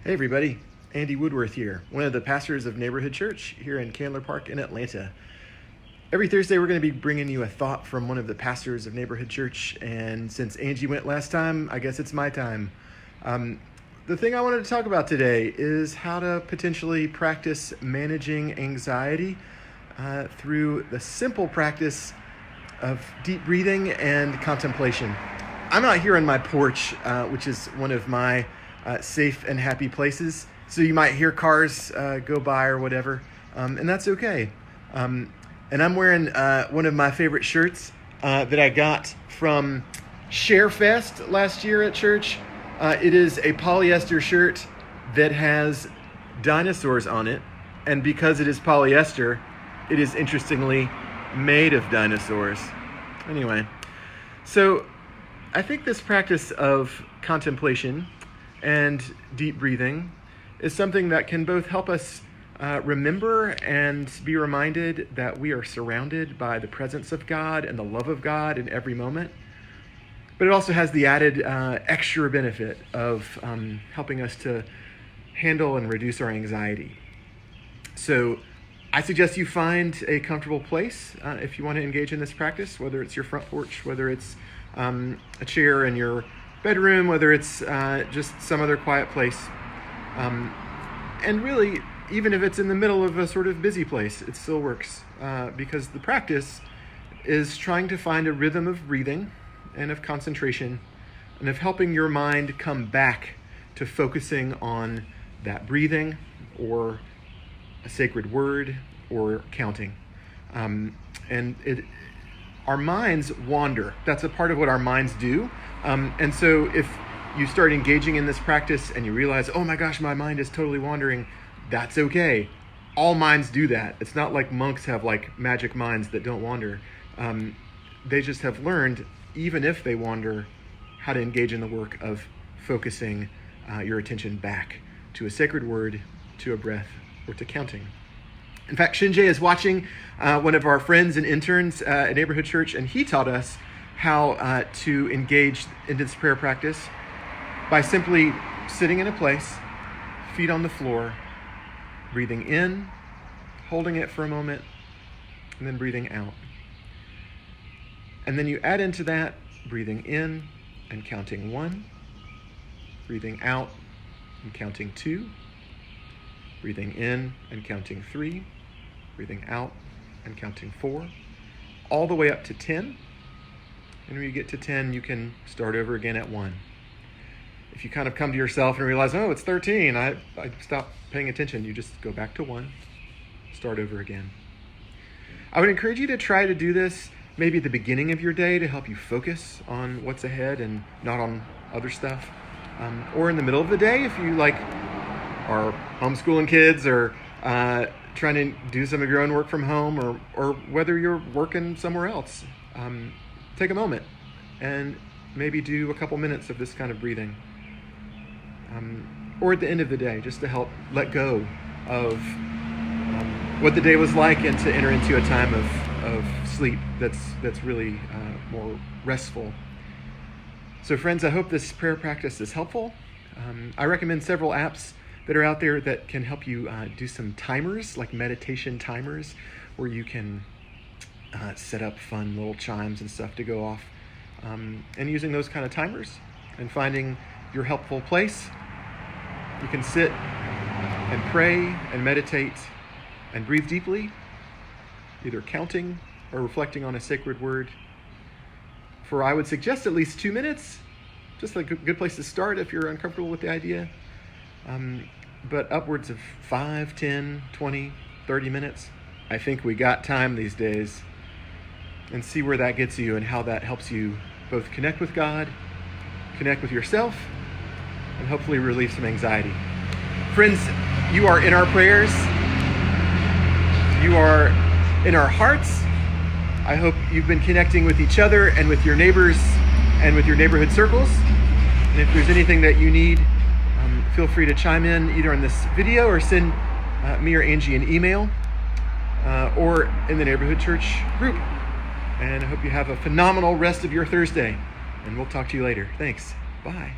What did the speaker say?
Hey everybody, Andy Woodworth here, one of the pastors of Neighborhood Church here in Candler Park in Atlanta. Every Thursday we're going to be bringing you a thought from one of the pastors of Neighborhood Church, and since Angie went last time, I guess it's my time. The thing I wanted to talk about today is how to potentially practice managing anxiety through the simple practice of deep breathing and contemplation. I'm out here on my porch, which is one of my safe and happy places. So you might hear cars go by or whatever, and that's okay. And I'm wearing one of my favorite shirts that I got from ShareFest last year at church. It is a polyester shirt that has dinosaurs on it, and because it is polyester, it is interestingly made of dinosaurs. Anyway, so I think this practice of contemplation and deep breathing is something that can both help us remember and be reminded that we are surrounded by the presence of God and the love of God in every moment. But it also has the added extra benefit of helping us to handle and reduce our anxiety. So I suggest you find a comfortable place if you want to engage in this practice, whether it's your front porch, whether it's a chair in your bedroom, whether it's just some other quiet place. And really, even if it's in the middle of a sort of busy place, it still works because the practice is trying to find a rhythm of breathing and of concentration and of helping your mind come back to focusing on that breathing or a sacred word or counting. Our minds wander. That's a part of what our minds do. And so if you start engaging in this practice and you realize, oh my gosh, my mind is totally wandering, that's okay. All minds do that. It's not like monks have like magic minds that don't wander. They just have learned, even if they wander, how to engage in the work of focusing your attention back to a sacred word, to a breath, or to counting. In fact, Shinjay is watching one of our friends and interns at Neighborhood Church, and he taught us how to engage in this prayer practice by simply sitting in a place, feet on the floor, breathing in, holding it for a moment, and then breathing out. And then you add into that breathing in and counting 1, breathing out and counting 2, breathing in and counting 3, breathing out and counting 4, all the way up to 10. And when you get to 10, you can start over again at 1. If you kind of come to yourself and realize, oh, it's 13, I stopped paying attention, you just go back to 1, start over again. I would encourage you to try to do this maybe at the beginning of your day to help you focus on what's ahead and not on other stuff. Or in the middle of the day if you are homeschooling kids or trying to do some of your own work from home or whether you're working somewhere else. Take a moment and maybe do a couple minutes of this kind of breathing. Or at the end of the day, just to help let go of what the day was like and to enter into a time of sleep that's really more restful. So friends, I hope this prayer practice is helpful. I recommend several apps that are out there that can help you do some timers, like meditation timers, where you can set up fun little chimes and stuff to go off. And using those kind of timers and finding your helpful place, you can sit and pray and meditate and breathe deeply, either counting or reflecting on a sacred word. For I would suggest at least 2 minutes, just like a good place to start if you're uncomfortable with the idea. But upwards of 5, 10, 20, 30 minutes. I think we got time these days. And see where that gets you and how that helps you both connect with God, connect with yourself, and hopefully relieve some anxiety. Friends, you are in our prayers. You are in our hearts. I hope you've been connecting with each other and with your neighbors and with your neighborhood circles. And if there's anything that you need, feel free to chime in either on this video or send me or Angie an email or in the Neighborhood Church group. And I hope you have a phenomenal rest of your Thursday. And we'll talk to you later. Thanks. Bye.